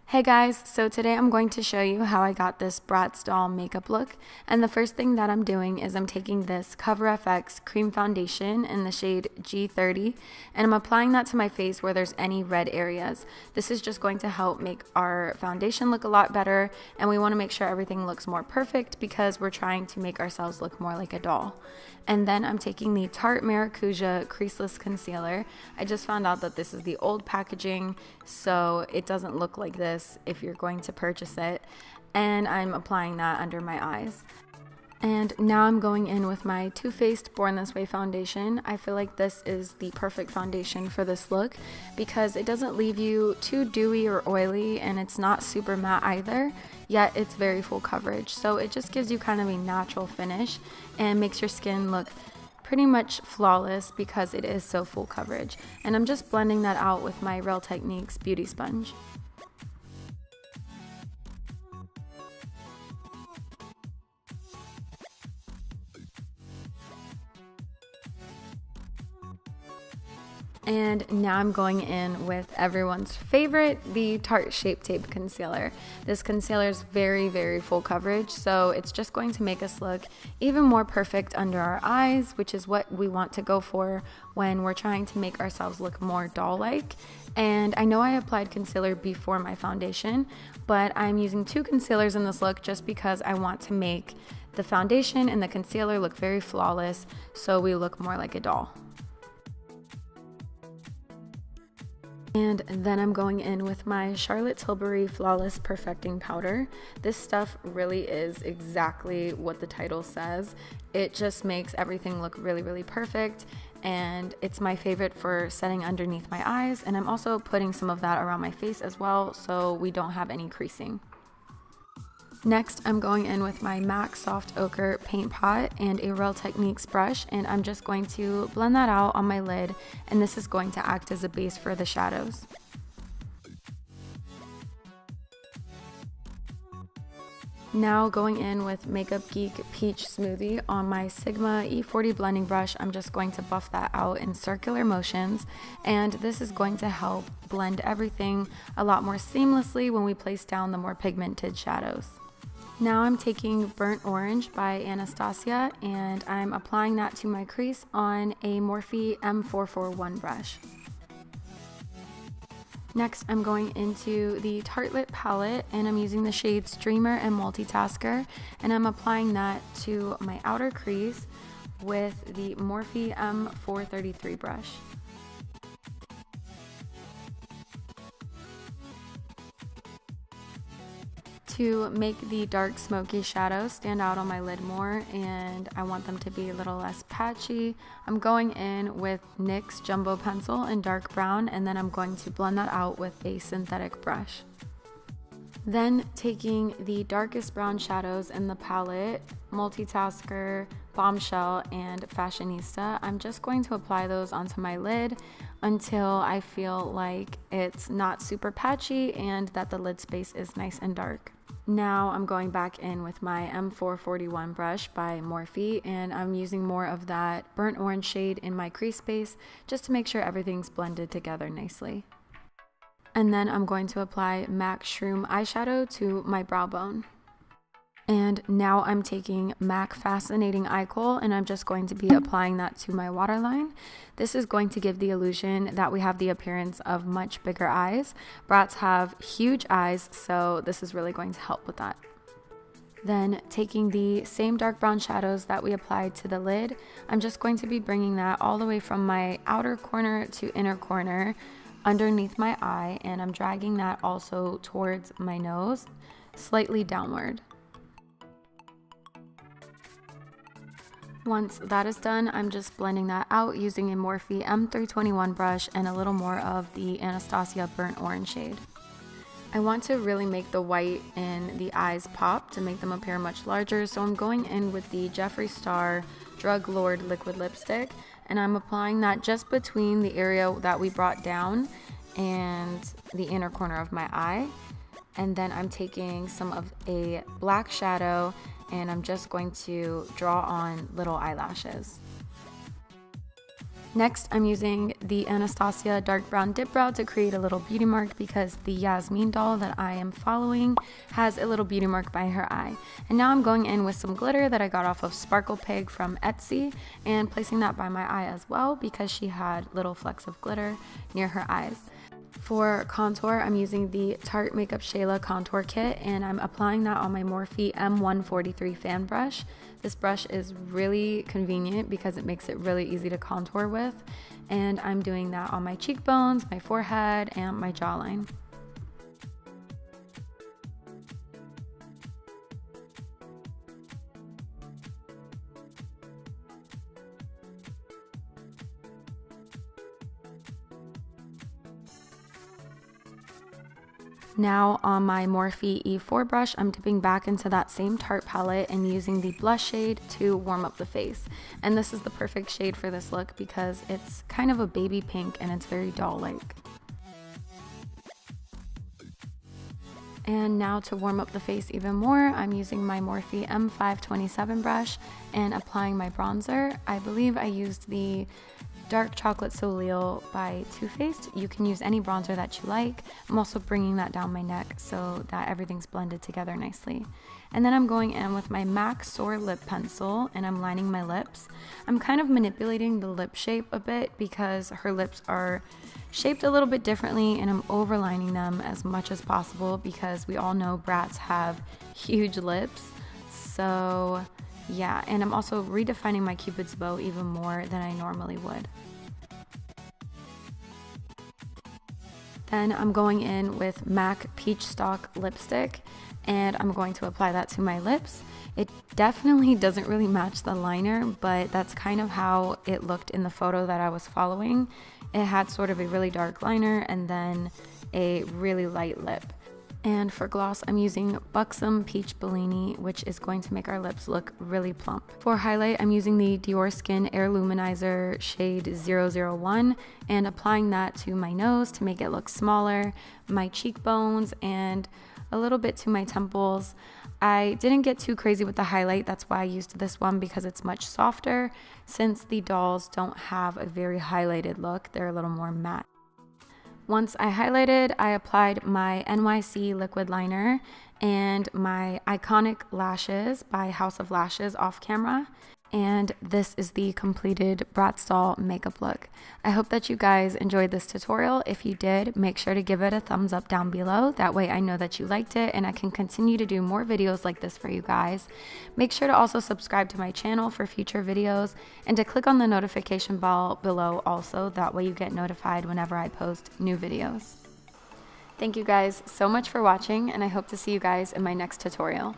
Hey guys, so today I'm going to show you how I got this BRATZ doll makeup look, and the first thing that I'm doing is I'm taking this Cover FX cream foundation in the shade G30 and I'm applying that to my face where there's any red areas. This is just going to help make our foundation look a lot better, and we want to make sure everything looks more perfect because we're trying to make ourselves look more like a doll. And then I'm taking the Tarte Maracuja Creaseless Concealer. I just found out that this is the old packaging, so it doesn't look like this if you're going to purchase it. And I'm applying that under my eyes. And now I'm going in with my Too Faced Born This Way foundation. I feel like this is the perfect foundation for this look because it doesn't leave you too dewy or oily, and it's not super matte either, yet it's very full coverage. So it just gives you kind of a natural finish and makes your skin look pretty much flawless because it is so full coverage. And I'm just blending that out with my Real Techniques beauty sponge. And now I'm going in with everyone's favorite, the Tarte Shape Tape Concealer. This concealer is very, very full coverage, so it's just going to make us look even more perfect under our eyes, which is what we want to go for when we're trying to make ourselves look more doll-like. And I know I applied concealer before my foundation, but I'm using two concealers in this look just because I want to make the foundation and the concealer look very flawless so we look more like a doll. And then I'm going in with my Charlotte Tilbury Flawless Perfecting Powder. This stuff really is exactly what the title says. It just makes everything look really, really perfect, and it's my favorite for setting underneath my eyes, and I'm also putting some of that around my face as well so we don't have any creasing. Next, I'm going in with my MAC Soft Ochre Paint Pot and a Real Techniques brush, and I'm just going to blend that out on my lid, and this is going to act as a base for the shadows. Now going in with Makeup Geek Peach Smoothie on my Sigma E40 blending brush, I'm just going to buff that out in circular motions, and this is going to help blend everything a lot more seamlessly when we place down the more pigmented shadows. Now I'm taking Burnt Orange by Anastasia and I'm applying that to my crease on a Morphe M441 brush. Next, I'm going into the Tartelette Palette and I'm using the shades Dreamer and Multitasker, and I'm applying that to my outer crease with the Morphe M433 brush. To make the dark smoky shadows stand out on my lid more, and I want them to be a little less patchy, I'm going in with NYX Jumbo Pencil in dark brown, and then I'm going to blend that out with a synthetic brush. Then taking the darkest brown shadows in the palette, Multitasker, Bombshell, and Fashionista, I'm just going to apply those onto my lid until I feel like it's not super patchy and that the lid space is nice and dark. Now I'm going back in with my M441 brush by Morphe, and I'm using more of that burnt orange shade in my crease space just to make sure everything's blended together nicely. And then I'm going to apply MAC Shroom eyeshadow to my brow bone. And now I'm taking MAC Fascinating Eye Kohl and I'm just going to be applying that to my waterline. This is going to give the illusion that we have the appearance of much bigger eyes. BRATZ have huge eyes, so this is really going to help with that. Then taking the same dark brown shadows that we applied to the lid, I'm just going to be bringing that all the way from my outer corner to inner corner underneath my eye, and I'm dragging that also towards my nose, slightly downward. Once that is done, I'm just blending that out using a Morphe M321 brush and a little more of the Anastasia Burnt Orange shade. I want to really make the white in the eyes pop to make them appear much larger, so I'm going in with the Jeffree Star Drug Lord Liquid Lipstick, and I'm applying that just between the area that we brought down and the inner corner of my eye. And then I'm taking some of a black shadow and I'm just going to draw on little eyelashes. Next, I'm using the Anastasia dark brown dip brow to create a little beauty mark because the Yasmin doll that I am following has a little beauty mark by her eye. And now I'm going in with some glitter that I got off of Sparkle Pig from Etsy and placing that by my eye as well because she had little flecks of glitter near her eyes. For contour, I'm using the Tarte MakeupShayla contour kit and I'm applying that on my Morphe M143 fan brush. This brush is really convenient because it makes it really easy to contour with, and I'm doing that on my cheekbones, my forehead, and my jawline. Now on my Morphe E4 brush, I'm dipping back into that same Tarte palette and using the blush shade to warm up the face. And this is the perfect shade for this look because it's kind of a baby pink and it's very doll-like. And now to warm up the face even more, I'm using my Morphe M527 brush and applying my bronzer. I believe I used the Dark Chocolate Soleil by Too Faced. You can use any bronzer that you like. I'm also bringing that down my neck so that everything's blended together nicely. And then I'm going in with my MAC Soar lip pencil and I'm lining my lips. I'm kind of manipulating the lip shape a bit because her lips are shaped a little bit differently and I'm overlining them as much as possible because we all know BRATZ have huge lips. So yeah, and I'm also redefining my Cupid's bow even more than I normally would. Then I'm going in with MAC Peachstock lipstick and I'm going to apply that to my lips. It definitely doesn't really match the liner, but that's kind of how it looked in the photo that I was following. It had sort of a really dark liner and then a really light lip. And for gloss, I'm using Buxom Peach Bellini, which is going to make our lips look really plump. For highlight, I'm using the Dior Skin Air Luminizer shade 001 and applying that to my nose to make it look smaller, my cheekbones, and a little bit to my temples. I didn't get too crazy with the highlight, that's why I used this one because it's much softer since the dolls don't have a very highlighted look, they're a little more matte. Once I highlighted, I applied my NYC Liquid Liner and my Iconic Lashes by House of Lashes off camera. And this is the completed BRATZ doll makeup look. I hope that you guys enjoyed this tutorial. If you did, make sure to give it a thumbs up down below. That way I know that you liked it and I can continue to do more videos like this for you guys. Make sure to also subscribe to my channel for future videos and to click on the notification bell below also. That way you get notified whenever I post new videos. Thank you guys so much for watching and I hope to see you guys in my next tutorial.